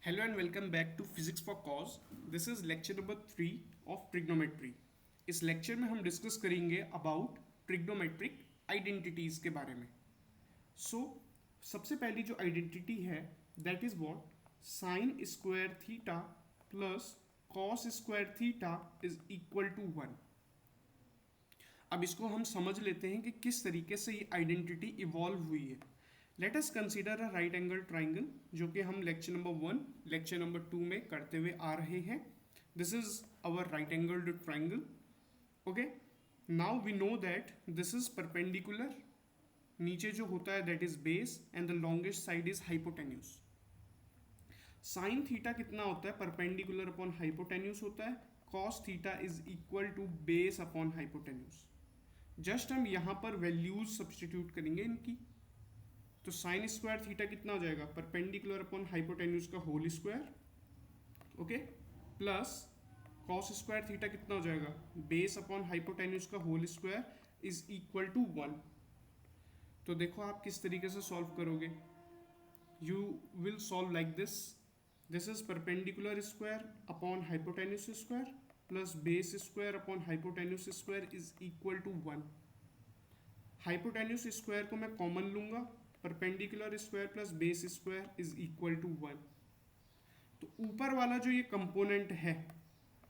Hello and welcome back to Physics for Cause. This is lecture number 3 of trigonometry. इस lecture में हम discuss करेंगे about trigonometric identities के बारे में. सबसे पहली जो आइडेंटिटी है that is what sine square theta plus cos square theta is equal to 1. अब इसको हम समझ लेते हैं कि किस तरीके से ये आइडेंटिटी इवॉल्व हुई है. Let us consider a right angle triangle, जो कि हम लेक्चर नंबर 1 लेक्चर नंबर 2 में करते हुए आ रहे हैं. This is our right angle triangle. Okay, now we know that this is perpendicular. नीचे जो होता है that is base and the longest side is hypotenuse. Sine theta कितना होता है? परपेंडिकुलर अपॉन हाइपोटेन्यूस होता है. Cos theta is equal to base upon hypotenuse. Just हम यहां पर वैल्यूज सब्सटीट्यूट करेंगे इनकी. तो साइन स्क्वायर थीटा कितना हो जाएगा? परपेंडिकुलर अपॉन हाइपोटेन्यूस का whole square. Okay, plus cos square theta कितना हो जाएगा? बेस अपॉन हाइपोटेन्यूस का whole square is equal to 1. तो देखो आप किस तरीके से सॉल्व करोगे. You will solve like this. This is perpendicular square upon hypotenuse square plus base square upon hypotenuse square is equal to 1. Hypotenuse square को मैं कॉमन लूंगा. Perpendicular square plus base square is equal to 1. तो ऊपर वाला जो ये component है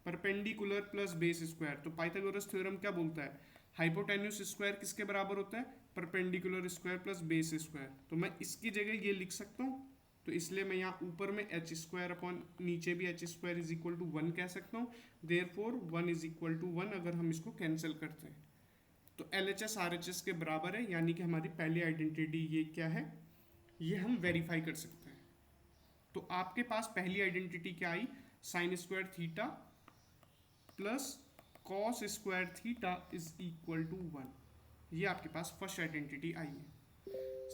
perpendicular plus base square, तो पाइथागोरस थ्योरम क्या बोलता है? हाइपोटेन्यूस स्क्वायर किसके बराबर होता है? Perpendicular square plus base square. तो मैं इसकी जगह ये लिख सकता हूँ. तो इसलिए मैं यहाँ ऊपर में एच स्क्वायर अपॉन नीचे भी H square is equal to 1 कह सकता हूँ. देयरफॉर 1 इज इक्वल टू 1 अगर हम इसको कैंसिल करते हैं तो L H S R H S के बराबर है. यानी कि हमारी पहली आइडेंटिटी ये क्या है, ये हम वेरीफाई कर सकते हैं. तो आपके पास पहली आइडेंटिटी क्या आई? Sine square theta plus cos square theta is equal to 1. ये आपके पास फर्स्ट आइडेंटिटी आई है.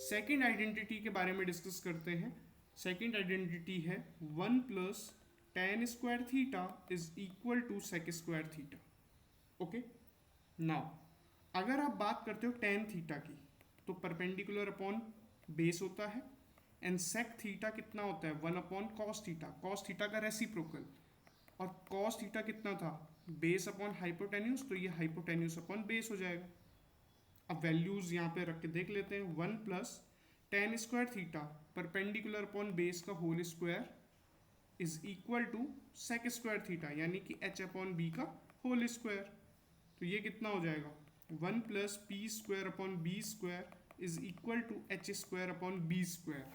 सेकेंड आइडेंटिटी के बारे में डिस्कस करते हैं. सेकेंड आइडेंटिटी है 1 plus tan square theta is equal to sec square theta. Okay, now अगर आप बात करते हो टेन थीटा की तो परपेंडिकुलर अपॉन बेस होता है. एंड सेक थीटा कितना होता है? 1 upon cos theta. Cos theta का रेसिप्रोकल. और कॉस थीटा कितना था? Base upon hypotenuse. तो ये हाइपोटेन्यूस अपॉन बेस हो जाएगा. अब वैल्यूज यहाँ पे रख के देख लेते हैं. 1 plus tan square theta perpendicular upon base का whole square is equal to sec square theta यानी कि एच अपॉन बी का होल स्क्वायर. तो ये कितना हो जाएगा? 1 plus P square upon B square is equal to H square upon B square.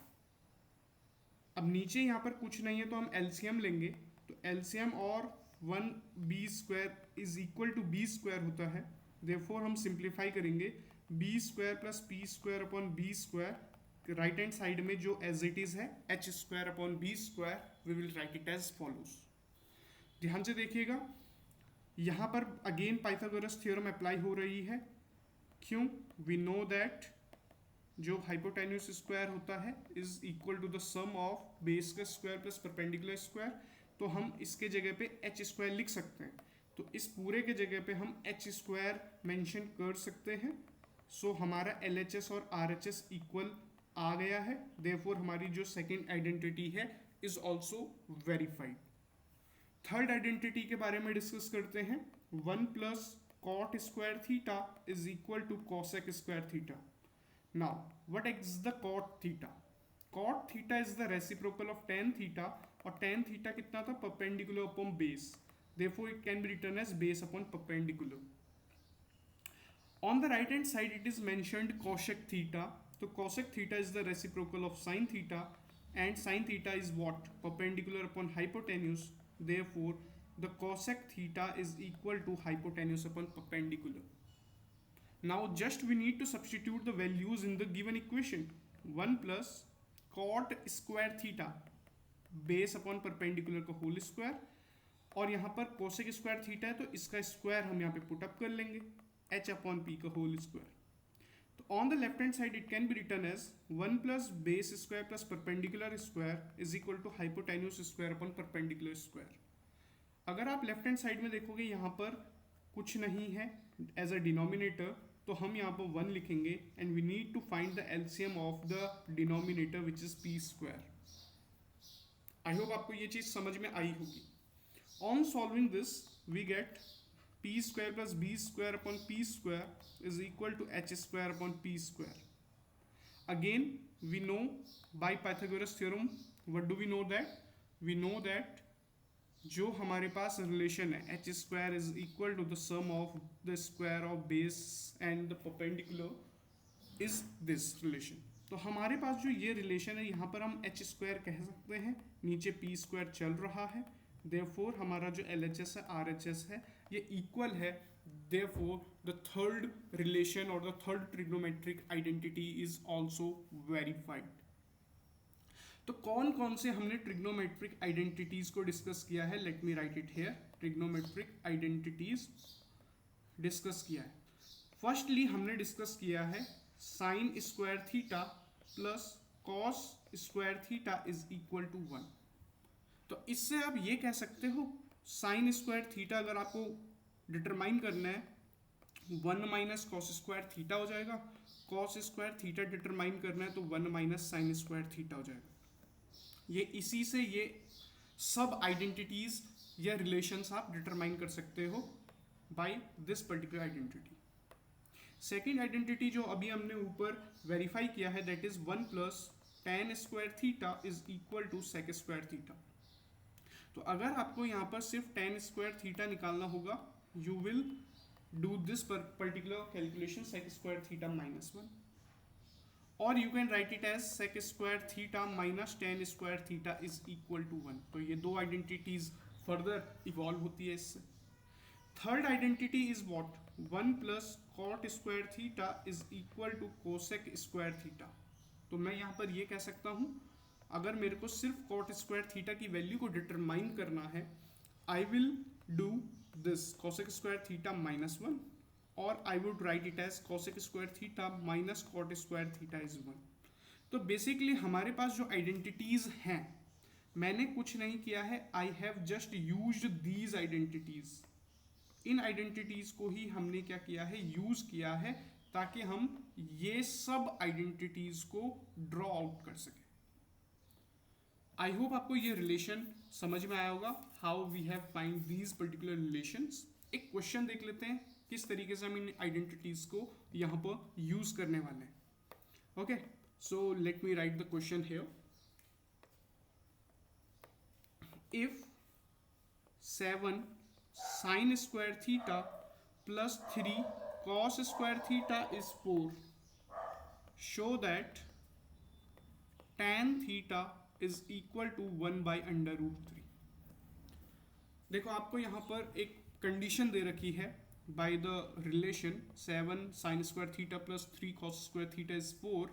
अब नीचे यहाँ पर कुछ नहीं है तो हम एलसीएम लेंगे. तो एलसीएम और 1 B square is equal to B square होता है. देयरफॉर हम सिंप्लीफाई करेंगे. B square plus P square upon B square right hand side में जो एज इट इज है H square upon B square we will write it as follows. ध्यान से देखिएगा, यहां पर अगेन पाइथागोरस थ्योरम अप्लाई हो रही है. क्यों? वी नो दैट जो हाइपोटेन्यूस स्क्वायर होता है is equal to the sum of base का स्क्वायर प्लस परपेंडिकुलर स्क्वायर. तो हम इसके जगह पे एच स्क्वायर लिख सकते हैं. तो इस पूरे के जगह पे हम एच स्क्वायर मेंशन कर सकते हैं. सो हमारा एल एच एस और आर एच एस इक्वल आ गया है. देयरफॉर हमारी जो सेकेंड आइडेंटिटी है is also verified. Third identity के बारे में डिस्कस करते हैं. 1 plus cot square theta is equal to cosec square theta. Now what is the cot theta? Cot theta is the reciprocal of tan theta. और tan theta कितना था? Perpendicular upon base. Therefore it can be written as base upon perpendicular. On the right hand side it is mentioned cosec theta. तो cosec theta is the reciprocal of sin theta and sin theta is what? Perpendicular upon hypotenuse. Therefore, the cosec theta is equal to hypotenuse upon perpendicular. Now, just we need to substitute the values in the given equation. 1 plus cot square theta base upon perpendicular का whole square. और यहाँ पर cosec square theta है तो इसका square हम यहाँ पे पुट अप कर लेंगे h अपॉन p का whole square. तो on the left hand side it can be written as 1 plus base square plus perpendicular square is equal to hypotenuse square upon perpendicular square. अगर आप left hand side में देखोगे यहाँ पर कुछ नहीं है एज अ डिनोमिनेटर, तो हम यहाँ पर 1 लिखेंगे and we need to find the LCM of the denominator which is P square. I hope आपको ये चीज समझ में आई होगी. On solving this we get P square plus B square upon P square is equal to H square upon P square. Again we know by Pythagoras theorem what do we know that, we know that जो हमारे पास relation है H square is equal to the sum of the square of base and the perpendicular is this relation. तो हमारे पास जो ये relation है यहाँ पर हम एच स्क्वायर कह सकते हैं, नीचे पी स्क्वायर चल रहा है, देयरफॉर हमारा जो एल एच एस है आर एच एस है ये इक्वल है, देयरफॉर द थर्ड रिलेशन और the third trigonometric identity is also verified. तो कौन कौन से हमने ट्रिग्नोमेट्रिक आइडेंटिटीज को डिस्कस किया है, let me write it here. Trigonometric identities discuss किया है. फर्स्टली हमने डिस्कस किया है sine square theta plus cos square theta is equal to 1. तो इससे आप ये कह सकते हो साइन स्क्वायर थीटा अगर आपको डिटरमाइन करना है 1 माइनस कॉस स्क्वायर थीटा हो जाएगा, कॉस स्क्वायर थीटा डिटरमाइन करना है तो 1 माइनस साइन स्क्वायर थीटा हो जाएगा. ये इसी से ये सब आइडेंटिटीज या रिलेशंस आप डिटरमाइन कर सकते हो by this particular identity. Second identity जो अभी हमने ऊपर वेरीफाई किया है that is 1 plus tan square theta is equal to sec square theta. तो अगर आपको यहाँ पर सिर्फ टेन स्क्वायर थीटा निकालना होगा you will do this particular calculation sec square theta minus 1, और you can write it as sec square theta minus tan square theta is equal to 1. तो ये दो आइडेंटिटीज फर्दर इवॉल्व होती है इससे. Third identity is what, 1 plus cot square theta is equal to cosec square theta. तो मैं यहाँ पर ये कह सकता हूँ अगर मेरे को सिर्फ कॉट स्क्वायर थीटा की वैल्यू को डिटरमाइन करना है I will do this cosec square theta minus 1 और I would write it as cosec square theta minus cot square theta is 1. तो बेसिकली हमारे पास जो आइडेंटिटीज हैं मैंने कुछ नहीं किया है, I have just used these identities. In identities को ही हमने क्या किया है, यूज किया है ताकि हम ये सब आइडेंटिटीज को ड्रॉ आउट कर सकें. आई होप आपको ये रिलेशन समझ में आया होगा, how we have find these particular relations. एक क्वेश्चन देख लेते हैं किस तरीके से हम इन आइडेंटिटीज को यहाँ पर यूज करने वाले हैं. Okay, so let me right the question here. If 7 sin square theta plus 3 cos square theta is 4, show that tan theta is equal to 1 by under root 3. देखो आपको यहाँ पर एक कंडीशन दे रखी है by the relation 7 sin square theta plus 3 cos square theta is 4.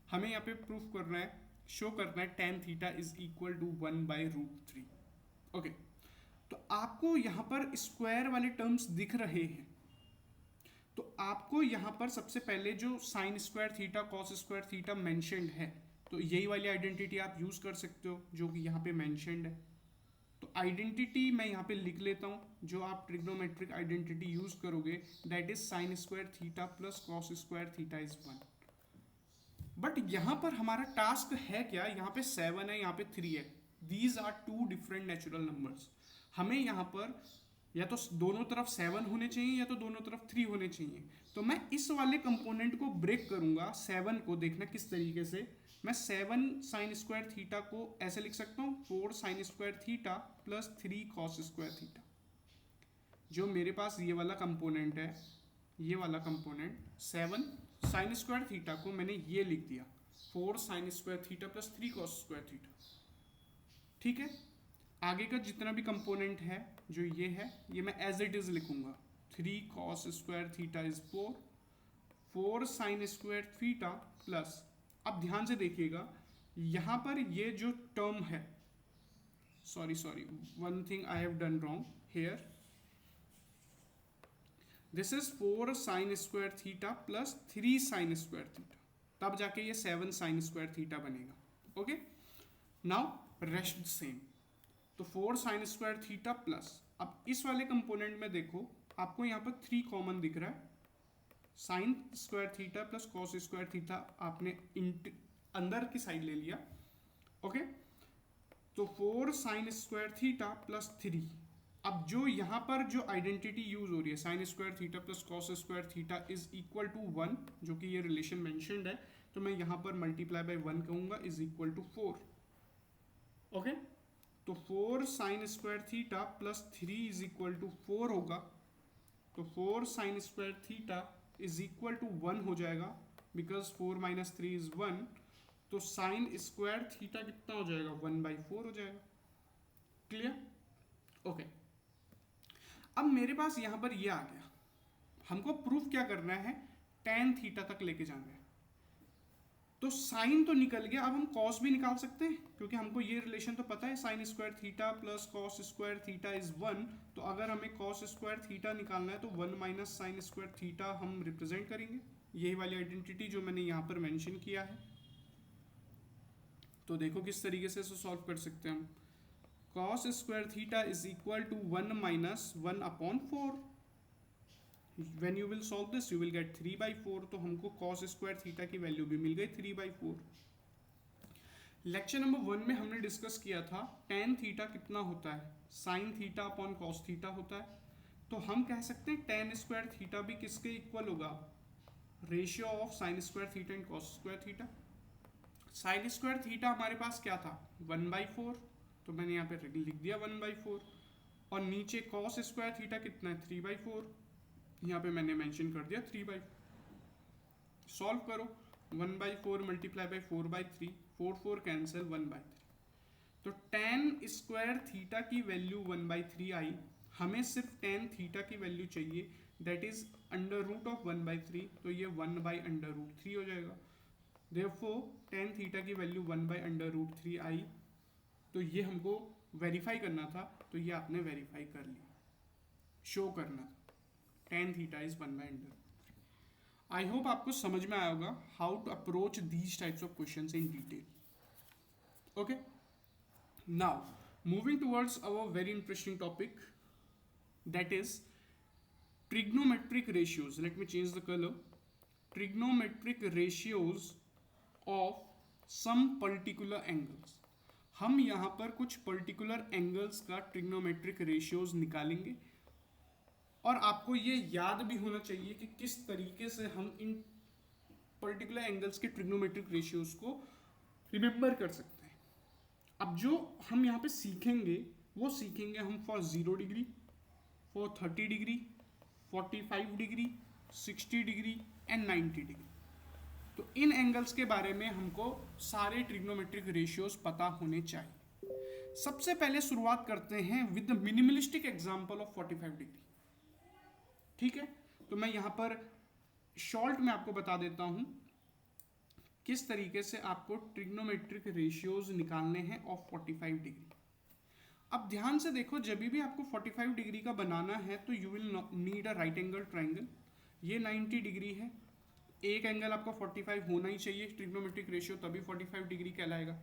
हमें यहाँ पे प्रूफ करना है, शो करना है tan theta is equal to 1 by root 3. Okay, तो आपको यहाँ पर स्क्वायर वाले टर्म्स दिख रहे हैं तो आपको यहाँ पर सबसे पहले जो sign square theta cos square theta mentioned है तो यही वाली आइडेंटिटी आप यूज कर सकते हो जो कि यहाँ पे मेंशन्ड है. तो आइडेंटिटी मैं यहाँ पे लिख लेता हूँ जो आप ट्रिग्नोमेट्रिक आइडेंटिटी यूज करोगे that is sine square theta plus cos square theta is 1. But यहाँ पर हमारा टास्क है क्या, यहाँ पे 7 है यहाँ पे 3 है, these are two different natural numbers. हमें यहाँ पर या तो दोनों तरफ 7 होने चाहिए या तो दोनों तरफ 3 होने चाहिए. तो मैं इस वाले कंपोनेंट को ब्रेक करूंगा, 7 को देखना किस तरीके से. मैं 7 साइन स्क्वायर थीटा को ऐसे लिख सकता हूँ 4 sine square theta plus 3 cos square theta. जो मेरे पास ये वाला कंपोनेंट है, ये वाला कंपोनेंट 7 साइन स्क्वायर थीटा को मैंने ये लिख दिया 4 sine square theta plus 3 cos square theta. ठीक है, आगे का जितना भी कंपोनेंट है जो ये है ये मैं एज इट इज लिखूंगा 3 cos square theta is 4 sine square theta plus. अब ध्यान से देखिएगा यहाँ पर ये जो टर्म है, sorry one thing I have done wrong here, this is 4 sine square theta plus 3 sign square theta, तब जाके ये 7 साइन स्क्वायर थीटा बनेगा. Okay, now rest same. तो 4 साइन स्क्वायर थीटा प्लस, अब इस वाले कंपोनेंट में देखो आपको यहाँ पर 3 कॉमन दिख रहा है, sine square theta plus cos square theta आपने अंदर की साइड ले लिया. ओके, तो 4 साइन स्क्वायर थीटा प्लस 3। अब जो यहाँ पर जो आइडेंटिटी यूज हो रही है sine square theta plus cos square theta is equal to 1, जो कि ये रिलेशन मेंशन्ड है, तो मैं यहाँ पर मल्टीप्लाई बाय 1 कहूँगा, इज इक्वल टू 4। ओके, तो 4 sine square theta plus 3 is equal to 4 होगा। तो 4 sine square theta is equal to 1 हो जाएगा, बिकॉज 4 माइनस 3 इज 1। तो साइन स्क्वायर थीटा कितना हो जाएगा, 1/4 हो जाएगा। क्लियर? ओके, अब मेरे पास यहां पर ये आ गया, हमको प्रूफ क्या करना है, tan थीटा तक लेके जाना है। तो साइन तो निकल गया, अब हम कॉस भी निकाल सकते हैं, क्योंकि हमको ये रिलेशन तो पता है, sine square theta plus cos square theta is 1। तो अगर हमें कॉस स्क्वायर थीटा निकालना है तो 1 माइनस साइन स्क्वायर थीटा हम रिप्रेजेंट करेंगे, यही वाली आइडेंटिटी जो मैंने यहाँ पर मेंशन किया है। तो देखो किस तरीके से इसे सॉल्व कर सकते हैं हम। cos square theta is equal to 1 minus 1/4। When you will solve this, you will get 3/4। तो हमको cos स्क्वायर थीटा की वैल्यू भी मिल गई 3/4। लेक्चर नंबर 1 में हमने डिस्कस किया था tan थीटा कितना होता है, sin theta upon cos theta होता है। तो हम कह सकते हैं tan स्क्वायर थीटा भी किसके इक्वल होगा, ratio of sin square theta and cos square theta. sin square theta हमारे पास क्या था, 1/4, तो मैंने यहाँ पे लिख दिया 1/4। और नीचे cos स्क्वायर थीटा कितना है, 3/4, यहाँ पे मैंने मेंशन कर दिया 3/4। सॉल्व करो, 1/4 मल्टीप्लाई बाई 4/3, 4 कैंसिल, 1/3। तो tan स्क्वायर थीटा की वैल्यू 1/3 आई। हमें सिर्फ tan थीटा की वैल्यू चाहिए, that is under root of 1/3, तो ये 1/√3 हो जाएगा। देयरफॉर tan थीटा की वैल्यू 1/√3 आई। तो ये हमको वेरीफाई करना था, तो ये आपने वेरीफाई कर लिया, शो करना था tan theta is 1/√3। I hope आपको समझ में आया होगा how to approach these types of questions in detail. Okay, now moving towards our very interesting topic, that is trigonometric ratios. Let me change the color. Trigonometric ratios of some particular angles. हम यहाँ पर कुछ particular angles का trigonometric ratios निकालेंगे, और आपको ये याद भी होना चाहिए कि किस तरीके से हम इन पर्टिकुलर एंगल्स के ट्रिग्नोमेट्रिक रेशियोज को रिमेंबर कर सकते हैं। अब जो हम यहाँ पे सीखेंगे वो सीखेंगे हम for 0 degree, for 30 degree, 45 degree, 60 degree and 90 degree. तो इन एंगल्स के बारे में हमको सारे ट्रिग्नोमेट्रिक रेशियोज पता होने चाहिए। सबसे पहले शुरुआत करते हैं with the minimalistic example of 45 degree. ठीक है, तो मैं यहां पर शॉर्ट में आपको बता देता हूं किस तरीके से आपको ट्रिग्नोमेट्रिक रेशियोज निकालने हैं ऑफ 45 डिग्री। अब ध्यान से देखो, जब भी आपको 45 डिग्री का बनाना है तो you will need a right angle triangle. ये 90 डिग्री है, एक एंगल आपका 45 होना ही चाहिए ट्रिग्नोमेट्रिक रेशियो, तभी 45 डिग्री कहलाएगा।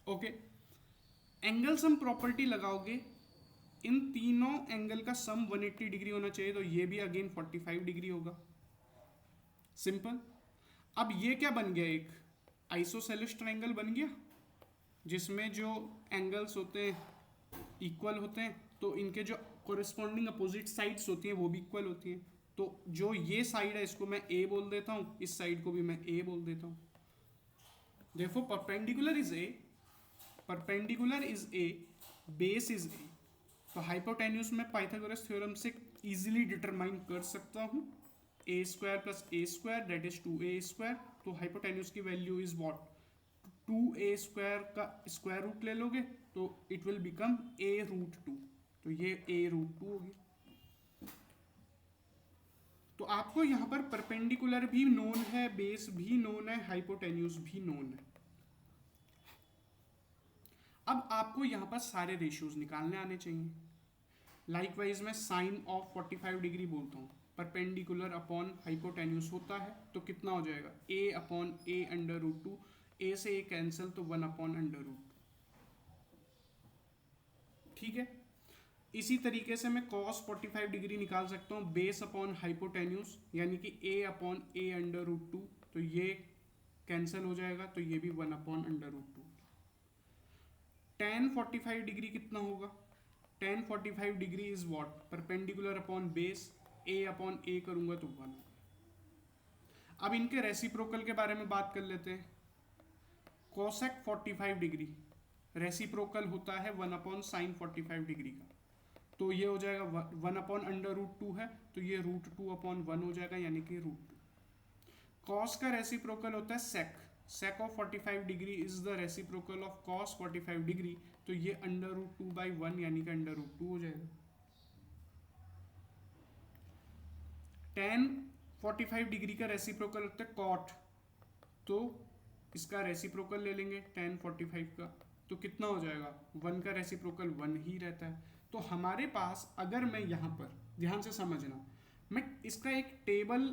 ओके, एंगल सम प्रॉपर्टी लगाओगे, इन तीनों एंगल का सम 180 डिग्री होना चाहिए, तो ये भी अगेन 45 डिग्री होगा। सिंपल। अब ये क्या बन गया, एक आइसोसेलेस ट्राइंगल बन गया, जिसमें जो एंगल्स होते हैं इक्वल होते हैं, तो इनके जो कोरिस्पॉन्डिंग अपोजिट साइड्स होती हैं वो भी इक्वल होती हैं। तो जो ये साइड है इसको मैं ए बोल देता हूँ, इस साइड को भी मैं ए बोल देता हूँ। देखो perpendicular is A, perpendicular is A, base is A. तो हाइपोटेन्यूज में पाइथागोरस थ्योरम से इजीली डिटरमाइन कर सकता हूँ A square plus A square that is 2a²। तो हाइपोटेन्यूज की वैल्यू इज व्हाट, 2a² का स्क्वायर रूट ले लोगे तो इट विल बिकम a√2। तो ये a√2 होगी। तो आपको यहाँ पर परपेंडिकुलर भी नोन है, बेस भी नोन है, हाइपोटेन्यूज भी नोन है। अब आपको यहाँ पर सारे रेशियोज निकालने आने चाहिए। लाइकवाइज मैं साइन ऑफ 45 डिग्री बोलता हूँ, परपेंडिकुलर अपॉन हाइपोटेन्यूज होता है, तो कितना हो जाएगा, a/a√2। a से a कैंसिल, तो 1/√2। ठीक है, इसी तरीके से मैं cos 45 डिग्री निकाल सकता हूँ, बेस अपॉन हाइपोटेन्यूज, यानी कि a/a√2। तो ये कैंसिल हो जाएगा, तो ये भी 1/√2। tan 45 डिग्री कितना होगा? tan 45 degree is what? Perpendicular upon base, a upon a करूंगा तो 1। अब इनके रेसिप्रोकल के बारे में बात कर लेते हैं। cosec 45 डिग्री रेसिप्रोकल होता है 1 अपॉन साइन 45 डिग्री का, तो ये हो जाएगा 1 अपॉन अंडर रूट 2 है, तो ये रूट 2 अपॉन 1 हो जाएगा, यानी कि रूट 2। cos का रेसिप्रोकल होता है sec of 45 degree is the reciprocal of cos 45 degree, तो ये अंडर रूट 2 बाई 1 यानी कि अंडर रूट 2 हो जाएगा। tan 45 डिग्री का रेसिप्रोकल होता है cot, तो इसका रेसिप्रोकल ले लेंगे tan 45 का, तो कितना हो जाएगा? 1 का रेसिप्रोकल 1 ही रहता है। तो हमारे पास, अगर मैं यहाँ पर ध्यान से समझना, मैं इसका एक टेबल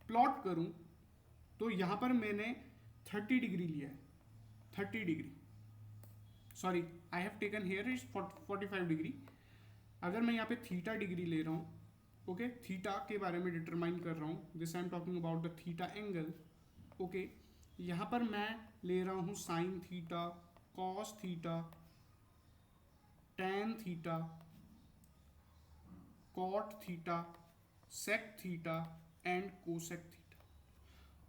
प्लॉट करूं, तो यहाँ पर मैंने 30 डिग्री लिया है, 30 degree, sorry I have taken here is 45 degree. अगर मैं यहाँ पे थीटा डिग्री ले रहा हूँ, ओके, थीटा के बारे में डिटरमाइन कर रहा हूँ, this I am talking about the theta angle, okay. यहाँ पर मैं ले रहा हूँ sine theta, cos theta, tan theta, cot theta, sec theta and cosec theta.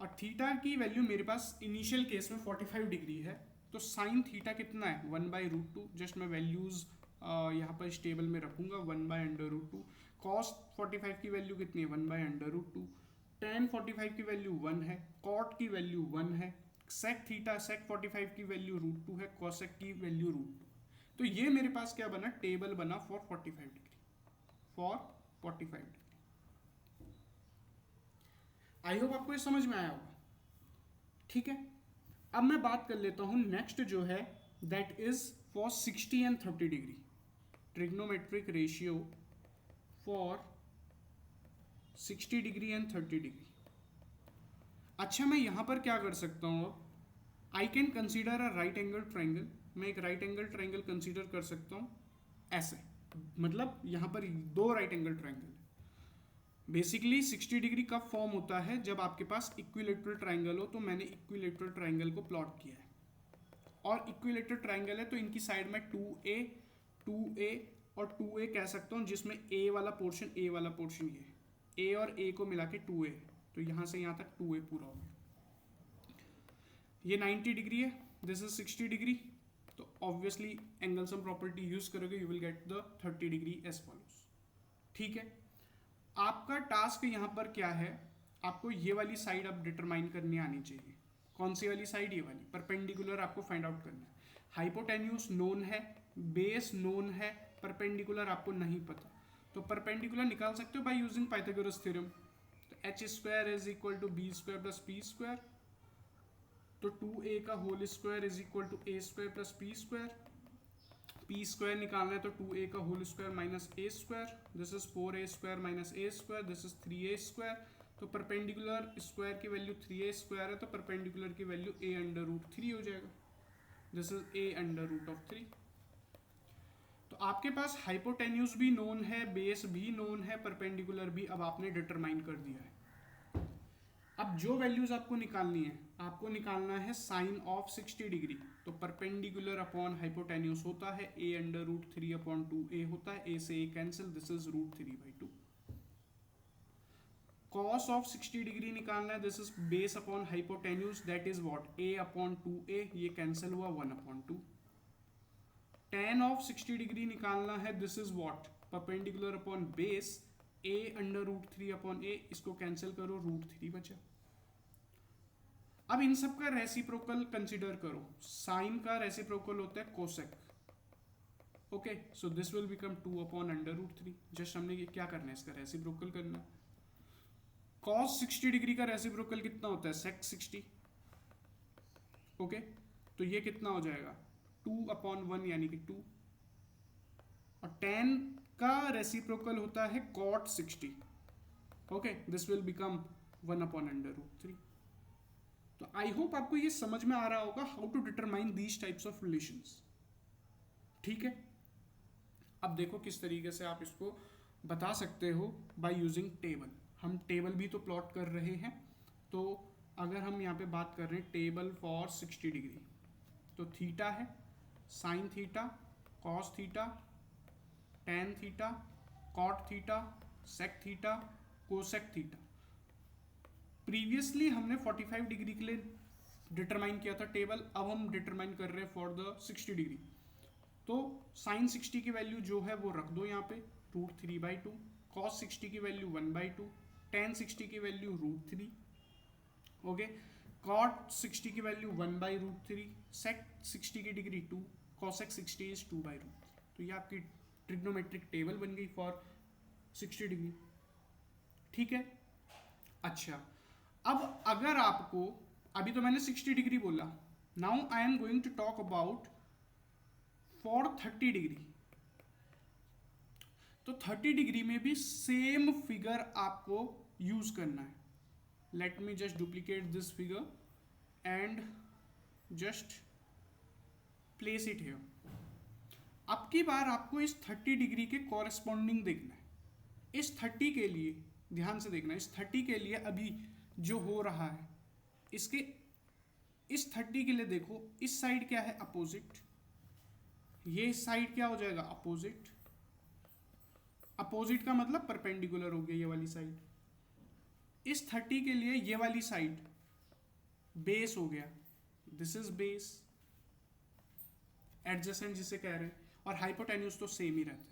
और थीटा की वैल्यू मेरे पास इनिशियल केस में 45 डिग्री है, तो साइन थीटा कितना है? 1 बाई रूट 2। जस्ट मैं वैल्यूज यहाँ पर इस टेबल में रखूंगा, 1 बाई अंडर रूट 2। कॉस 45 की वैल्यू कितनी है? 1 बाई अंडर रूट 2। टैन 45 की वैल्यू 1 है, कॉट की वैल्यू 1 है, सेक थीटा सेक 45 की वैल्यू रूट 2 है, कॉसेक की वैल्यू रूट 2। तो ये मेरे पास क्या बना? टेबल बना for 45 degree, for 45 degree. I hope आपको ये समझ में आया होगा, ठीक है। अब मैं बात कर लेता हूं नेक्स्ट जो है, that is for 60 and 30 degree, trigonometric ratio for 60 degree and 30 degree. अच्छा, मैं यहां पर क्या कर सकता हूं? I can consider a right angle triangle. मैं एक राइट एंगल ट्राइंगल कंसिडर कर सकता हूं ऐसे, मतलब यहां पर दो right angle triangle. Basically 60 degree कब फॉर्म होता है? जब आपके पास इक्विलेटरल ट्राइंगल हो। तो मैंने इक्विलेटरल ट्राइंगल को प्लॉट किया है, और इक्विलेटरल ट्राइंगल है तो इनकी साइड में 2a, 2a और 2a कह सकता हूँ, जिसमें a वाला पोर्शन, a वाला पोर्शन ये a और a को मिला के 2a, तो यहाँ से यहाँ तक 2a पूरा हो गया। ये 90 डिग्री है, दिस इज 60 डिग्री, तो obviously angle sum property use करोगे, you will get the 30 degree as follows, ठीक है। आपका टास्क यहाँ पर क्या है? आपको ये वाली साइड अब डिटरमाइन करनी आनी चाहिए। कौन सी वाली साइड? ये वाली परपेंडिकुलर आपको फाइंड आउट करना है। हाइपोटेन्यूज नोन है, बेस नोन है, परपेंडिकुलर आपको नहीं पता, तो परपेंडिकुलर निकाल सकते हो बाय यूजिंग पाइथागोरस थ्योरम। तो H square is equal to B square plus P square, तो 2a का whole square is equal to a square plus P square. P square निकालना है तो 2a का whole square minus a square, this is 4a square minus a square, this is 3a square. तो perpendicular square की value 3a square है, तो perpendicular की value a under root 3 हो जाएगा, this is a under root of 3। तो आपके पास हाइपोटेन्यूज भी नोन है, बेस भी नोन है, परपेंडिकुलर भी अब आपने डिटरमाइन कर दिया है। अब जो वैल्यूज आपको निकालनी है, आपको निकालना है साइन ऑफ 60 डिग्री। तो परपेंडिकुलर अपॉन हाइपोटेन्यूस होता है a under root 3 upon 2a होता है, a से a cancel, this is root 3/2। Cos of 60 degree निकालना है, this is base upon hypotenuse, that is what? a upon 2a, ये cancel हुआ 1/2। tan ऑफ 60 डिग्री निकालना है, this is what? Perpendicular upon base, a under root 3 upon a, इसको cancel करो, root 3 बचा। अब इन सब का रेसिप्रोकल कंसीडर करो। साइन का रेसिप्रोकल होता है cosec, okay, so this will become 2 upon under root 3। Just हमने ये क्या करना है? इसका रेसिप्रोकल करना है। कॉस 60 डिग्री का रेसिप्रोकल कितना होता है? सेक 60, ओके, तो ये कितना हो जाएगा? 2 अपॉन 1 यानी कि 2। और tan का रेसिप्रोकल होता है cot 60, okay, this will become 1 upon under root 3। तो आई होप आपको ये समझ में आ रहा होगा how to determine these types of relations, ठीक है। अब देखो किस तरीके से आप इसको बता सकते हो बाय यूजिंग टेबल। हम टेबल भी तो प्लॉट कर रहे हैं, तो अगर हम यहाँ पे बात कर रहे हैं टेबल फॉर 60 डिग्री, तो थीटा है, sine theta, cos theta, tan theta, cot theta, sec theta, cosec theta. Previously हमने 45 डिग्री के लिए डिटरमाइन किया था टेबल, अब हम डिटरमाइन कर रहे हैं फॉर द 60 डिग्री। तो साइन 60 की वैल्यू जो है वो रख दो यहाँ पे √3/2, कॉस 60 की वैल्यू 1/2, टेन 60 की वैल्यू √3, ओके, कॉट 60 की वैल्यू 1/√3, सेक 60 की डिग्री 2, कॉसेक 60 इज 2/√3। तो ये आपकी ट्रिग्नोमेट्रिक टेबल बन गई फॉर 60 डिग्री। ठीक है, अच्छा, अब अगर आपको, अभी तो मैंने 60 डिग्री बोला, now I am going to talk about for 30 degree. तो 30 डिग्री में भी सेम फिगर आपको यूज करना है। Let me just duplicate this figure and just place it here. अब की बार आपको इस 30 डिग्री के कॉरेस्पॉन्डिंग देखना है। इस 30 के लिए ध्यान से देखना, इस 30 के लिए अभी जो हो रहा है, इसके इस 30 के लिए देखो, इस साइड क्या है, अपोजिट, ये साइड क्या हो जाएगा, अपोजिट। अपोजिट का मतलब परपेंडिकुलर हो गया ये वाली साइड। इस 30 के लिए ये वाली साइड बेस हो गया, दिस इज बेस, एडजेसेंट जिसे कह रहे हैं, और हाइपोटेन्यूज तो सेम ही रहता है।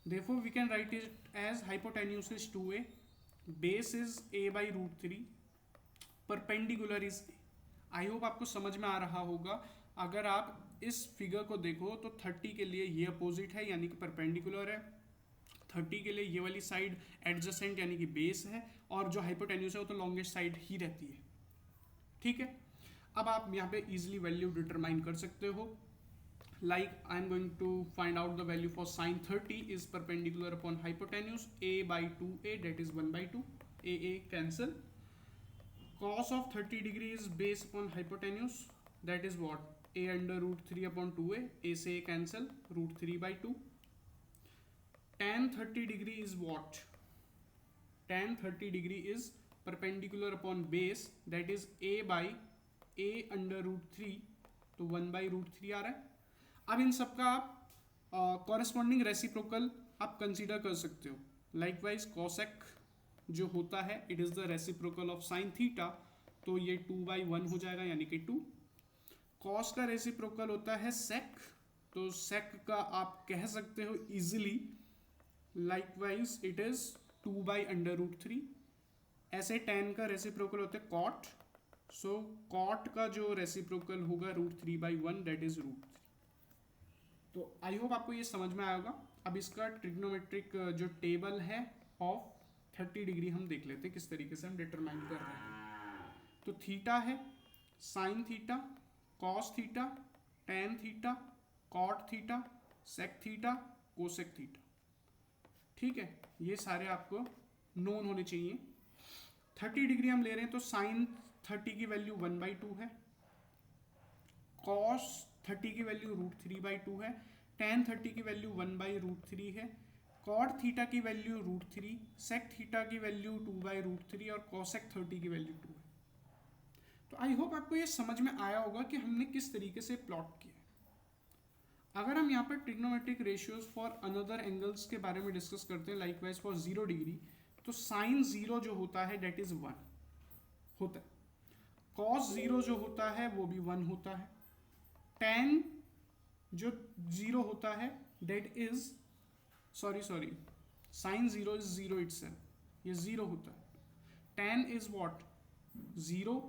Therefore we can write it as hypotenuse is 2a, base is a/√3, perpendicular is a। I hope आपको समझ में आ रहा होगा। अगर आप इस फिगर को देखो तो 30 के लिए ये अपोजिट है यानी कि परपेंडिकुलर है, 30 के लिए ये वाली साइड एडजेसेंट यानी कि बेस है, और जो हाइपोटेन्यूज है वो तो लॉन्गेस्ट साइड ही रहती है। ठीक है, अब आप यहाँ पे इजीली वैल्यू डिटरमाइन कर सकते हो। Like I am going to find out the value for sine 30 is perpendicular upon hypotenuse a/2a, that is 1/2, a cancel. Cos of 30 degree is based upon hypotenuse, that is what, a/√3 upon 2a, a से a cancel, √3/2. Tan 30 degree is what? Tan 30 degree is perpendicular upon base, that is a/a/√3, तो 1/√3 आ रहा है। अब इन सबका आप corresponding reciprocal आप consider कर सकते हो। लाइकवाइज कॉसेक जो होता है, it is the reciprocal of sine theta, तो ये 2/1 हो जाएगा यानी कि 2। कॉस का रेसिप्रोकल होता है सेक, तो सेक का आप कह सकते हो इजिली, लाइकवाइज इट इज 2/√3। ऐसे tan का रेसिप्रोकल होता है कॉट, सो कॉट का जो रेसिप्रोकल होगा √3/1, दैट इज √3। तो आई होप आपको ये समझ में आएगा। अब इसका ट्रिग्नोमेट्रिक जो टेबल है ऑफ 30 डिग्री हम देख लेते हैं किस तरीके से हम डिटरमाइन कर रहे हैं। तो थीटा है sine theta, cos theta, tan theta, cot theta, sec theta, cosec theta. ठीक है, ये सारे आपको नोन होने चाहिए। 30 डिग्री हम ले रहे हैं तो साइन 30 की वैल्यू 1/2 है, कॉस 30 की वैल्यू √3/2 है, टेन 30 की वैल्यू 1/√3 है, कॉट थीटा की वैल्यू √3, सेक थीटा की वैल्यू 2/√3 और कॉसेक 30 की वैल्यू 2 है। तो आई होप आपको ये समझ में आया होगा कि हमने किस तरीके से प्लॉट किया। अगर हम यहाँ पर trigonometric ratios for another angles के बारे में डिस्कस करते हैं, लाइकवाइज फॉर 0 डिग्री, तो साइन 0 जो होता है डेट इज 1 होता है, कॉस 0 जो होता है वो भी 1 होता है, टेन जो 0 होता है that is sorry sine 0 is 0 itself, ये 0 होता है। Tan is what 0,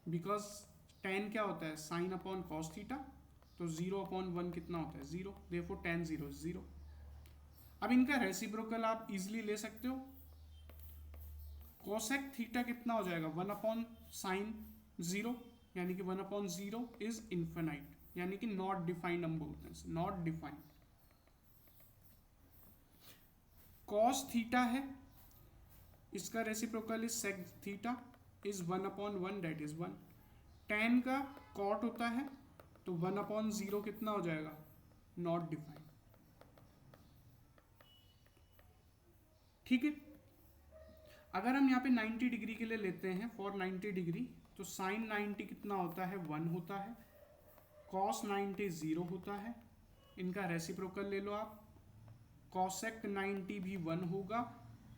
because tan क्या होता है साइन अपॉन कॉस थीटा, तो 0/1 कितना होता है 0, देयरफॉर tan 0 इज 0। अब इनका रेसिप्रोकल आप इजिली ले सकते हो। कोसेक थीटा कितना हो जाएगा 1/sin 0, यानी कि 1/0 इज इन्फिनाइट, यानी कि नॉट डिफाइंड हम बोलते हैं, नॉट डिफाइंड। कॉस थीटा है, इसका reciprocal is sec theta is 1/1, that is 1। Tan का कॉट होता है तो 1/0 कितना हो जाएगा नॉट डिफाइंड। ठीक है, अगर हम यहाँ पे 90 डिग्री के लिए लेते हैं फॉर 90 डिग्री, तो साइन 90 कितना होता है 1 होता है, cos 90 0 होता है, इनका रेसिप्रोकल ले लो आप, cosec 90 भी 1 होगा,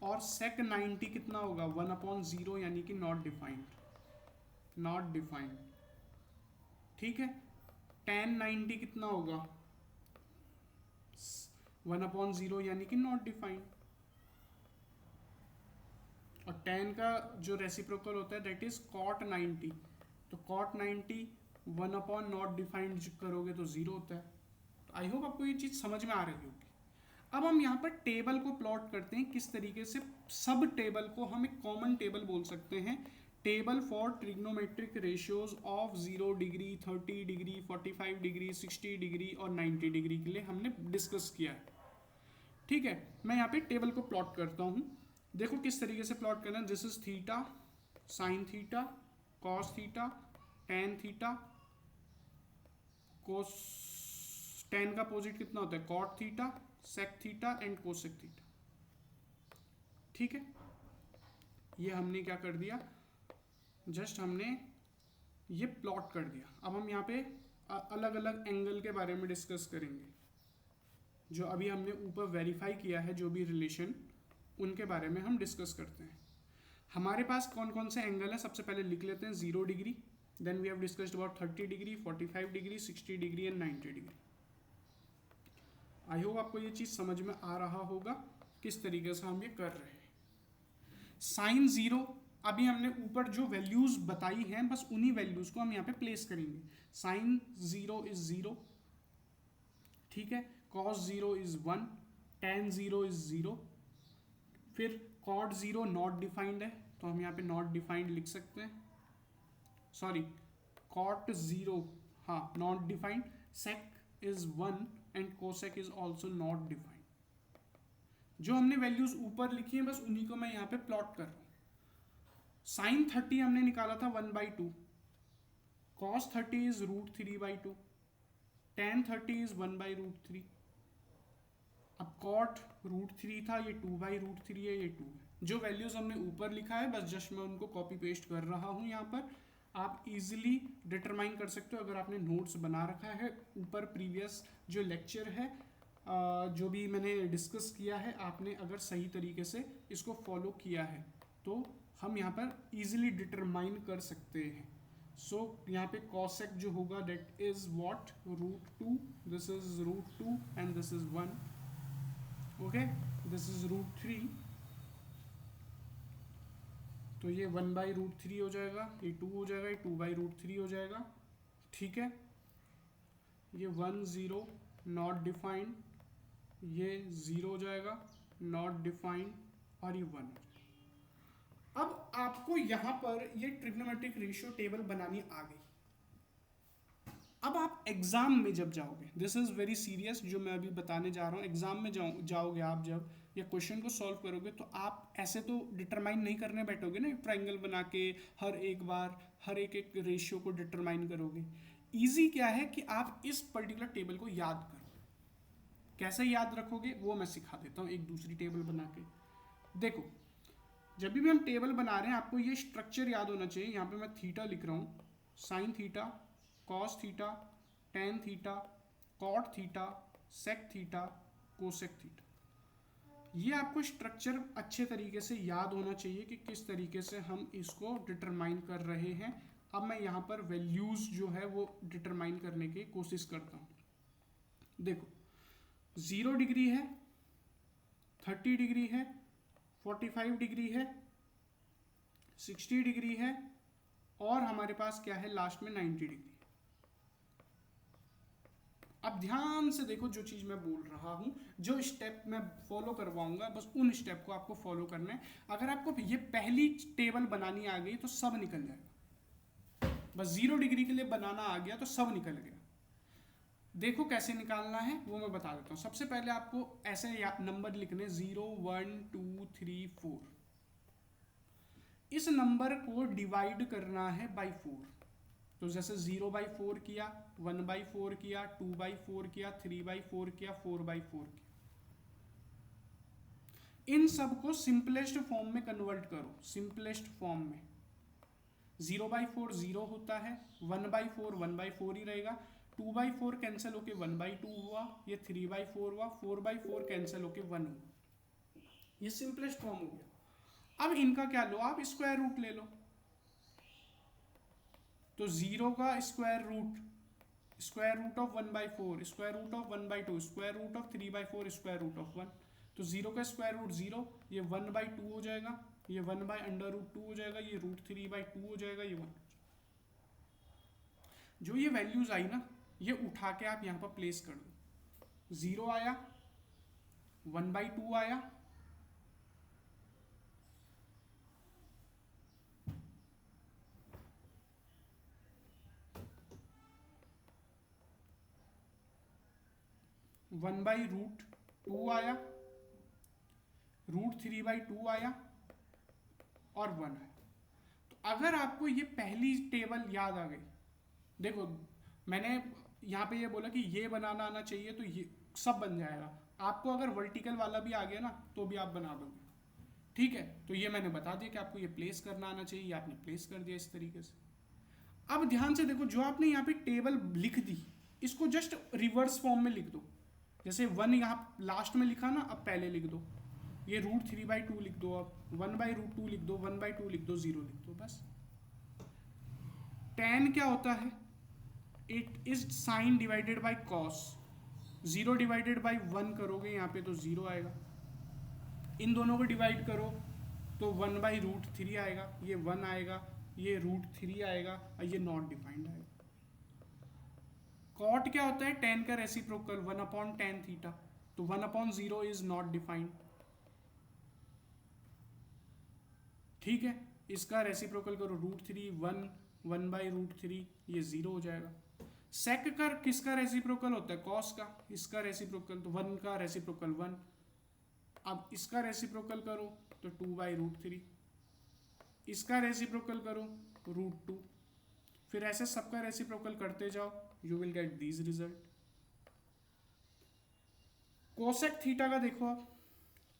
और sec 90 कितना होगा 1/0 यानी कि नॉट डिफाइंड, नॉट डिफाइंड। ठीक है, tan 90 कितना होगा 1/0 यानी कि नॉट डिफाइंड, और tan का जो रेसिप्रोकल होता है दैट इज cot 90, तो cot 90 1/नॉट डिफाइंड करोगे तो 0 होता है। तो आई होप आपको ये चीज़ समझ में आ रही होगी। अब हम यहाँ पर टेबल को प्लॉट करते हैं किस तरीके से। सब टेबल को हम एक कॉमन टेबल बोल सकते हैं, table for trigonometric ratios of 0 degree, 30 degree, 45 degree, 60 degree और 90 डिग्री के लिए हमने डिस्कस किया है। ठीक है, मैं यहाँ पे टेबल को प्लॉट करता हूँ। देखो किस तरीके से प्लॉट करना है। This is theta, sine theta, cos theta, tan theta, cos, tan का अपोजिट कितना होता है cot theta, sec theta and cosec theta. ठीक है, ये हमने क्या कर दिया, जस्ट हमने ये प्लॉट कर दिया। अब हम यहाँ पे अलग अलग एंगल के बारे में डिस्कस करेंगे, जो अभी हमने ऊपर वेरीफाई किया है, जो भी रिलेशन, उनके बारे में हम डिस्कस करते हैं। हमारे पास कौन कौन से एंगल है, सबसे पहले लिख लेते हैं 0 degree, then we have discussed about 30 degree, 45 degree, 60 degree and 90 degree. I hope आपको ये चीज़ समझ में आ रहा होगा किस तरीके से हम ये कर रहे हैं। साइन 0, अभी हमने ऊपर जो वैल्यूज बताई हैं बस उन्हीं वैल्यूज को हम यहाँ पे प्लेस करेंगे। साइन 0 इज 0, ठीक है, कॉस 0 इज 1, टेन 0 इज 0, फिर कॉट 0 नॉट डिफाइंड है तो हम यहाँ पे नॉट डिफाइंड लिख सकते हैं, सॉरी कॉट 0 हाँ not defined, sec is 1 and cosec is also not defined. जो हमने वैल्यूज ऊपर लिखी हैं बस उन्हीं को मैं यहाँ पे प्लॉट कर रहा हूँ। साइन 30 हमने निकाला था 1/2, कॉस 30 इज √3/2, टेन 30 इज 1/√3, अब कॉट √3 था, ये 2/√3 है, ये 2 है। जो वैल्यूज हमने ऊपर लिखा है बस जस्ट मैं उनको कॉपी पेस्ट कर रहा हूँ यहाँ पर। आप इजीली डिटरमाइन कर सकते हो अगर आपने नोट्स बना रखा है, ऊपर प्रीवियस जो लेक्चर है जो भी मैंने डिस्कस किया है, आपने अगर सही तरीके से इसको फॉलो किया है तो हम यहाँ पर इजीली डिटरमाइन कर सकते हैं। सो यहाँ पे कॉसेक जो होगा that is what √2, this is √2 and this is 1, okay, this is √3, तो ये 1/√3 हो जाएगा, ये 2 हो जाएगा, ये 2/√3 हो जाएगा। ठीक है, ये 1 0 नॉट डिफाइंड, ये 0 हो जाएगा नॉट डिफाइंड, और ये 1 हो जाएगा। अब आपको यहाँ पर ये ट्रिग्नोमेट्रिक रेशियो टेबल बनानी आ गई। अब आप एग्जाम में जब जाओगे, दिस इज वेरी सीरियस जो मैं अभी बताने जा रहा हूँ, एग्जाम में जाओगे आप जब या क्वेश्चन को सॉल्व करोगे तो आप ऐसे तो डिटरमाइन नहीं करने बैठोगे ना, ट्रायंगल बना के हर एक बार हर एक रेशियो को डिटरमाइन करोगे। इजी क्या है कि आप इस पर्टिकुलर टेबल को याद करो। कैसे याद रखोगे वो मैं सिखा देता हूँ एक दूसरी टेबल बना के। देखो, जब भी हम टेबल बना रहे हैं आपको ये स्ट्रक्चर याद होना चाहिए। यहाँ पे मैं थीटा लिख रहा हूँ, sine theta, cos theta, tan theta, cot theta, sec theta, cosec theta. ये आपको स्ट्रक्चर अच्छे तरीके से याद होना चाहिए कि किस तरीके से हम इसको डिटरमाइन कर रहे हैं। अब मैं यहाँ पर वैल्यूज जो है वो डिटरमाइन करने की कोशिश करता हूँ। देखो, 0 डिग्री है, 30 डिग्री है, 45 डिग्री है, 60 डिग्री है, और हमारे पास क्या है लास्ट में 90 डिग्री। अब ध्यान से देखो जो चीज़ मैं बोल रहा हूँ, जो स्टेप मैं फॉलो करवाऊंगा बस उन स्टेप को आपको फॉलो करना है। अगर आपको ये पहली टेबल बनानी आ गई तो सब निकल जाएगा। बस 0 डिग्री के लिए बनाना आ गया तो सब निकल गया। देखो कैसे निकालना है वो मैं बता देता हूँ। सबसे पहले आपको ऐसे नंबर लिखने 0 1 2 3 4। इस नंबर को डिवाइड करना है बाई 4। तो जैसे 0/4 किया, 1/4 किया, 2/4 किया, 3/4 किया, 4/4 किया। इन सब को सिंपलेस्ट फॉर्म में कन्वर्ट करो। सिंपलेस्ट फॉर्म में 0/4 0 होता है, 1/4 1/4 ही रहेगा, 2/4 कैंसिल होके 1/2 हुआ, ये 3/4 हुआ, 4/4 कैंसिल होके 1 हुआ। ये सिंपलेस्ट फॉर्म हो गया। अब इनका क्या लो, आप स्क्वायर रूट ले लो। तो 0 का square root of 1/4, square root of 1/2, square root of 3/4, square root of 1। तो 0 का स्क्वायर रूट 0, ये 1/2 हो जाएगा, ये 1/√2 हो जाएगा, ये √3/2 हो जाएगा, ये 1। जो ये वैल्यूज आई ना, ये उठा के आप यहाँ पर प्लेस कर दो। 0 आया, 1/2 आया, √2 आया, √3/2 आया और 1 आया। तो अगर आपको ये पहली टेबल याद आ गई, देखो मैंने यहाँ पे ये बोला कि ये बनाना आना चाहिए, तो ये सब बन जाएगा। आपको अगर वर्टिकल वाला भी आ गया ना तो भी आप बना दोगे, ठीक है। तो ये मैंने बता दिया कि आपको ये प्लेस करना आना चाहिए, आपने प्लेस कर दिया इस तरीके से। अब ध्यान से देखो, जो आपने यहाँ पे टेबल लिख दी, इसको जस्ट रिवर्स फॉर्म में लिख दो। जैसे 1 यहाँ लास्ट में लिखा ना, अब पहले लिख दो, ये √3/2 लिख दो, अब 1/√2 लिख दो, 1/2 लिख दो, 0 लिख दो, बस। tan क्या होता है? It is sine divided by cos. 0 divided by 1 करोगे यहाँ पे तो 0 आएगा, इन दोनों को डिवाइड करो तो 1/√3 आएगा, ये 1 आएगा, ये √3 आएगा और ये नॉट डिफाइंड आएगा। कॉट क्या होता है? tan का रेसिप्रोकल 1/tan थीटा, तो 1/0 इज नॉट डिफाइंड, ठीक है। इसका रेसिप्रोकल करो √3, 1/√3, ये 0 हो जाएगा। सेक का किसका रेसिप्रोकल होता है? कॉस का। इसका रेसिप्रोकल तो 1 का रेसिप्रोकल 1। अब इसका रेसिप्रोकल करो तो 2/√3, इसका रेसिप्रोकल करो √2, फिर ऐसे सबका रेसिप्रोकल करते जाओ, you will get these result. Cosec theta का देखो आप,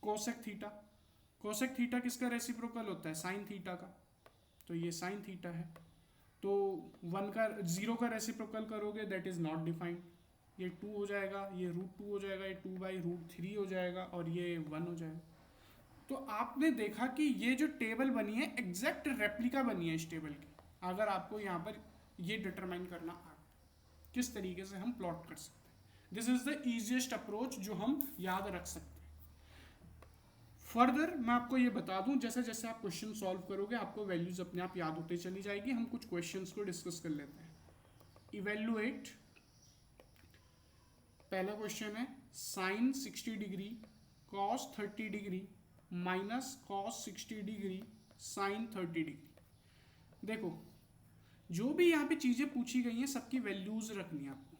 कोसेक थीटा किसका रेसिप्रोकल होता है? साइन थीटा का, तो ये साइन थीटा है। तो 0 का रेसिप्रोकल करोगे दैट इज नॉट डिफाइंड, ये 2 हो जाएगा, ये √2 हो जाएगा, ये 2/√3 हो जाएगा और ये 1 हो जाएगा। तो आपने देखा कि ये जो टेबल बनी है एग्जैक्ट रेप्लिका बनी है इस टेबल की। अगर आपको यहाँ पर ये डिटरमाइन करना आ किस तरीके से हम प्लॉट कर सकते हैं, this is the easiest approach जो हम याद रख सकते हैं। फर्दर मैं आपको ये बता दूं, जैसे जैसे आप क्वेश्चन सॉल्व करोगे आपको वैल्यूज अपने आप याद होते चली जाएगी। हम कुछ क्वेश्चंस को डिस्कस कर लेते हैं। इवेल्युएट, पहला क्वेश्चन है sine 60 degree cos 30 degree minus cos 60 degree sine 30 degree. देखो जो भी यहाँ पे चीजें पूछी गई हैं सबकी वैल्यूज रखनी है आपको।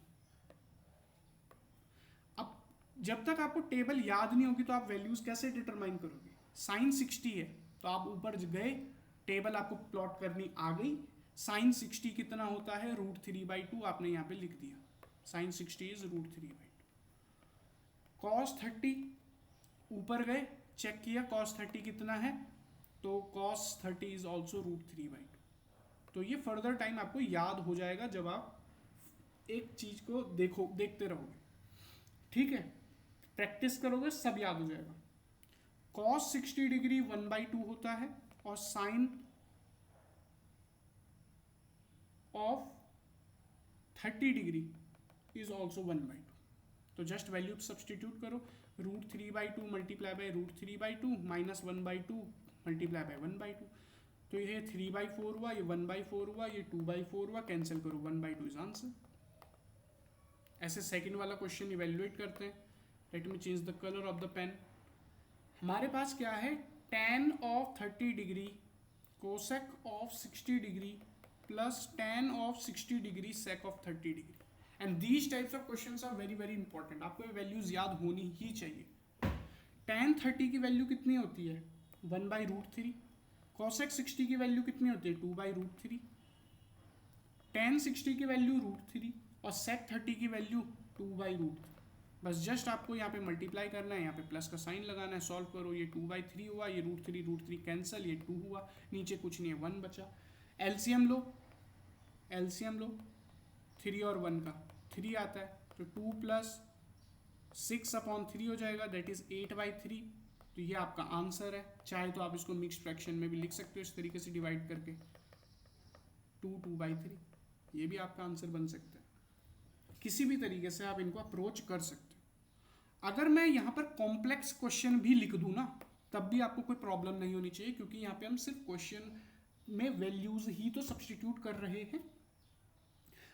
अब जब तक आपको टेबल याद नहीं होगी तो आप वैल्यूज कैसे डिटरमाइन करोगे? साइन 60 है तो आप ऊपर गए, टेबल आपको प्लॉट करनी आ गई। साइन 60 कितना होता है? √3/2 आपने यहाँ पे लिख दिया, साइन 60 इज √3/2। कॉस 30 ऊपर गए, चेक किया कॉस 30 कितना है, तो कॉस 30 इज ऑल्सो √3/2। तो ये फर्दर टाइम आपको याद हो जाएगा जब आप एक चीज को देखते रहोगे, ठीक है। प्रैक्टिस करोगे सब याद हो जाएगा। कॉस 60 डिग्री 1/2 होता है और sine of 30 degree is also 1/2। तो जस्ट वैल्यू सब्सटीट्यूट करो, √3/2 multiply by √3/2 minus 1/2 multiply by 1/2। तो ये 3/4 हुआ, ये 1/4 हुआ, ये 2/4 हुआ, कैंसिल करो 1/2 इज आंसर। ऐसे सेकंड वाला क्वेश्चन इवेल्युएट करते हैं। Let me change the colour of the pen. हमारे पास क्या है? tan of 30 degree cosec of 60 degree plus tan of 60 degree sec of 30 degree. And these types of questions are very very important, आपको ये values याद होनी ही चाहिए। tan 30 की वैल्यू कितनी होती है? 1/√3। कोसेक 60 की वैल्यू कितनी होती है? 2/√3। tan 60 की वैल्यू √3 और sec 30 की वैल्यू 2/√3। बस जस्ट आपको यहाँ पे मल्टीप्लाई करना है, यहाँ पे प्लस का साइन लगाना है, सॉल्व करो। ये 2/3 हुआ, ये √3 कैंसिल, ये 2 हुआ, नीचे कुछ नहीं है 1 बचा। एलसीएम लो 3 और 1 का, 3 आता है, तो 2 प्लस 6/3 हो जाएगा, दैट इज 8/3। तो ये आपका आंसर है। चाहे तो आप इसको मिक्स्ड फ्रैक्शन में भी लिख सकते हो इस तरीके से डिवाइड करके, 2/3, ये भी आपका आंसर बन सकता है। किसी भी तरीके से आप इनको अप्रोच कर सकते हो। अगर मैं यहाँ पर कॉम्प्लेक्स क्वेश्चन भी लिख दूँ ना, तब भी आपको कोई प्रॉब्लम नहीं होनी चाहिए, क्योंकि यहाँ पे हम सिर्फ क्वेश्चन में वैल्यूज ही तो सब्सटीट्यूट कर रहे हैं।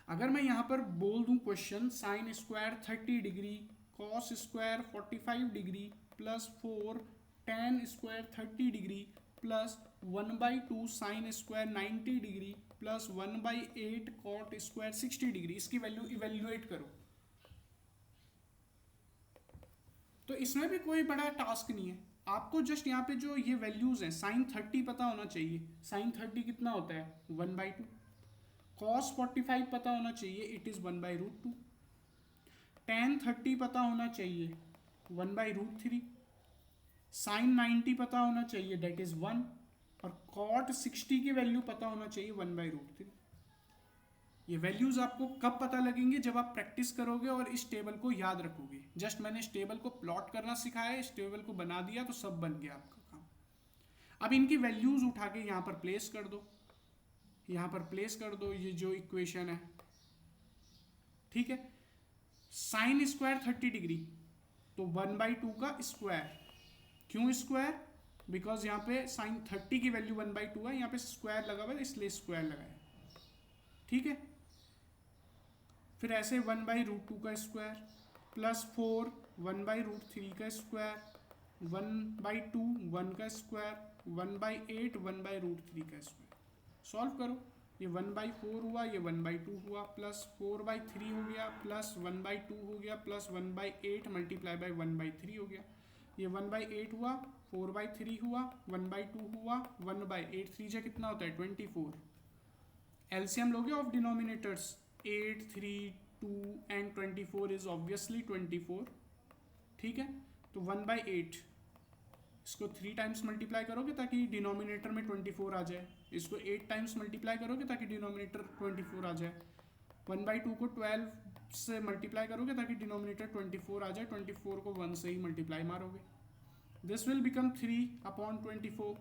अगर मैं यहाँ पर बोल दूँ question sine square 30 degree cos square 45 degree plus 4 tan square 30 degree plus 1/2 sine square 90 degree plus 1/8 cot square 60 degree, इसकी वैल्यू इवेल्युएट करो। तो इसमें भी कोई बड़ा टास्क नहीं है, आपको जस्ट यहाँ पे जो ये वैल्यूज हैं, साइन 30 पता होना चाहिए, साइन 30 कितना होता है 1/2, कॉस 45 पता होना चाहिए, इट इज 1/√2, tan 30 पता होना चाहिए 1/√3, साइन 90 पता होना चाहिए दैट इज 1, और कॉट 60 की वैल्यू पता होना चाहिए 1/√3। ये वैल्यूज आपको कब पता लगेंगे, जब आप प्रैक्टिस करोगे और इस टेबल को याद रखोगे। जस्ट मैंने इस टेबल को प्लॉट करना सिखाया, इस टेबल को बना दिया तो सब बन गया आपका काम। अब इनकी वैल्यूज उठा के यहाँ पर प्लेस कर दो, यहाँ पर प्लेस कर दो ये जो इक्वेशन है, ठीक है। साइन स्क्वायर 30 डिग्री तो 1/2 का स्क्वायर, क्यों स्क्वायर, बिकॉज यहाँ पे साइन 30 की वैल्यू 1/2 है, यहाँ पे स्क्वायर लगा हुआ है इसलिए स्क्वायर लगाया, ठीक है। फिर ऐसे 1/√2 का स्क्वायर प्लस 4 1/√3 का स्क्वायर 1/2 1 का स्क्वायर 1/8 1/√3 का स्क्वायर। सॉल्व करो, ये 1/4 हुआ, ये 1/2 हुआ, प्लस 4/3 हो गया, प्लस 1/2 हो गया, प्लस 1/8 मल्टीप्लाई बाय 1/3 हो गया, ये 1/8 हुआ, 4/3 हुआ, 1/2 हुआ, 1/8, 3 जा कितना होता है 24। एलसीएम लोगे of denominators, 8 3 2 and 24 is obviously 24, ठीक है। तो 1/8 इसको 3 टाइम्स मल्टीप्लाई करोगे ताकि डिनोमिनेटर में 24 आ जाए, इसको 8 टाइम्स मल्टीप्लाई करोगे ताकि डिनोमिनेटर 24 आ जाए, 1/2 को 12 से मल्टीप्लाई करोगे ताकि डिनोमिनेटर 24 आ जाए, 24 को 1 से ही मल्टीप्लाई मारोगे, this will become 3/24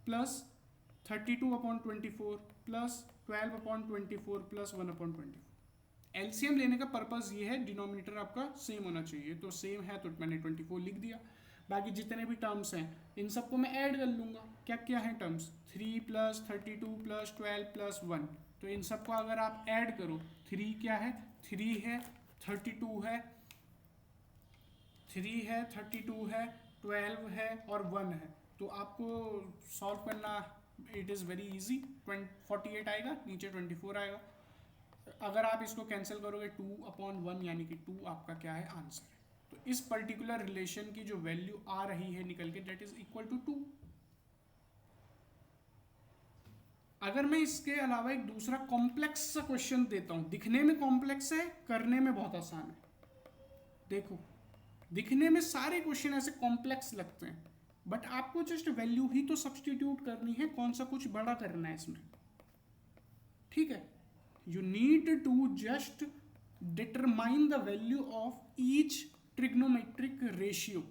plus 32/24 plus 12/24 plus 1/24। LCM लेने का पर्पस ये है डिनोमिनेटर आपका सेम होना चाहिए, तो सेम है तो मैंने 24 लिख दिया। बाकी जितने भी टर्म्स हैं इन सबको मैं ऐड कर लूँगा, क्या क्या है टर्म्स, 3 प्लस 32 प्लस 12 प्लस 1, तो इन सबको अगर आप ऐड करो, 3 क्या है 3 है, 32 है, 3 है, 32 है, 12 है और 1 है, तो आपको सॉल्व करना इट इज़ वेरी इजी। 48 आएगा, नीचे 24 आएगा, अगर आप इसको कैंसिल करोगे 2/1 यानी कि 2 आपका क्या है आंसर है। तो इस पर्टिकुलर रिलेशन की जो वैल्यू आ रही है निकल के दैट इज इक्वल टू 2। अगर मैं इसके अलावा एक दूसरा कॉम्प्लेक्स सा क्वेश्चन देता हूं, दिखने में कॉम्प्लेक्स है, करने में बहुत आसान है। देखो दिखने में सारे क्वेश्चन ऐसे कॉम्प्लेक्स लगते हैं, बट आपको जस्ट वैल्यू ही तो सब्सटीट्यूट करनी है, कौन सा कुछ बड़ा करना है इसमें, ठीक है। You need to just determine the value of each trigonometric ratio.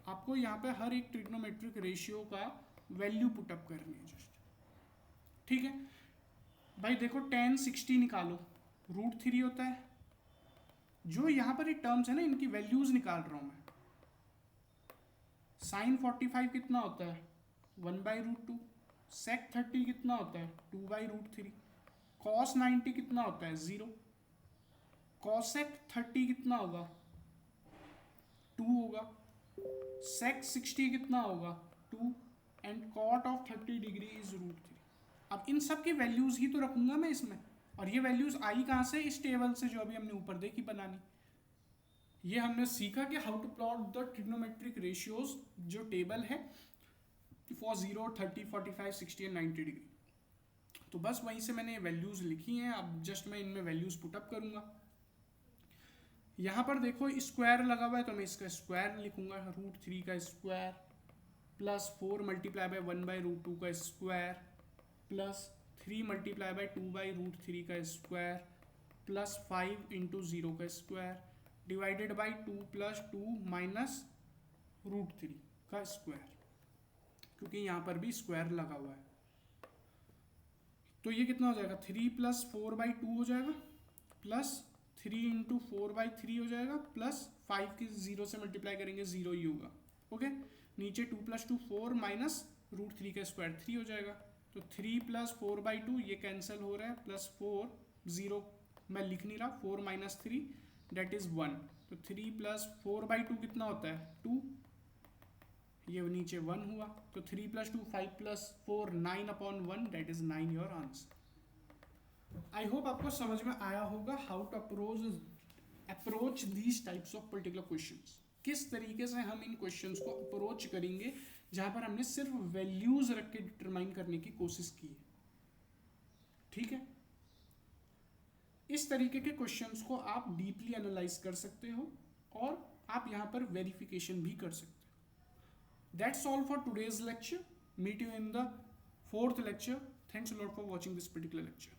आपको यहाँ पे हर एक ट्रिग्नोमेट्रिक रेशियो का वैल्यू पुटअप करनी है जस्ट, ठीक है भाई। देखो tan 60 निकालो, √3 होता है, जो यहाँ पर ये टर्म्स है ना इनकी वैल्यूज निकाल रहा हूँ मैं। साइन 45 कितना होता है 1/√2, sec 30 कितना होता है 2/√3, cos 90 कितना होता है 0, cosec 30 कितना होगा 2 होगा, sec 60 कितना होगा 2 and cot of 30 degree is √3। अब इन सब की वैल्यूज ही तो रखूंगा मैं इसमें, और ये वैल्यूज आई कहाँ से, इस टेबल से जो अभी हमने ऊपर देखी बनानी। ये हमने सीखा कि how to plot the trigonometric ratios, जो टेबल है फॉर 0 30 45 60 एंड 90 डिग्री। तो बस वहीं से मैंने वैल्यूज लिखी हैं, अब जस्ट मैं इनमें वैल्यूज पुटअप करूंगा। यहाँ पर देखो स्क्वायर लगा हुआ है तो मैं इसका स्क्वायर लिखूंगा, √3 का स्क्वायर प्लस 4 मल्टीप्लाई बाय 1/√2 का स्क्वायर प्लस 3 मल्टीप्लाई बाय 2/√3 का स्क्वायर प्लस 5 इंटू 0 का square divided by 2 plus 2 minus √3 का स्क्वायर, क्योंकि यहाँ पर भी स्क्वायर लगा हुआ है। तो ये कितना हो जाएगा, 3 प्लस 4/2 हो जाएगा, प्लस 3 इंटू 4/3 हो जाएगा, प्लस 5 की 0 से मल्टीप्लाई करेंगे 0 ही होगा। ओके, नीचे 2 प्लस 2 4 माइनस √3 का स्क्वायर 3 हो जाएगा। तो 3 प्लस 4/2 ये कैंसिल हो रहा है, प्लस 4 0 मैं लिख नहीं रहा, 4 माइनस 3 डेट इज 1। तो 3 प्लस 4/2 कितना होता है 2, ये नीचे 1 हुआ। तो 3 plus 2 5 plus 4 9/1 that is 9 your answer. I hope आपको समझ में आया होगा how to approach these types of particular questions, किस तरीके से हम इन क्वेश्चंस को अप्रोच करेंगे जहां पर हमने सिर्फ वैल्यूज रख के डिटरमाइन करने की कोशिश की है। ठीक है, इस तरीके के क्वेश्चंस को आप डीपली एनालाइज कर सकते हो और आप यहां पर वेरिफिकेशन भी कर सकते हो। That's all for today's lecture. Meet you in the 4th lecture. Thanks a lot for watching this particular lecture.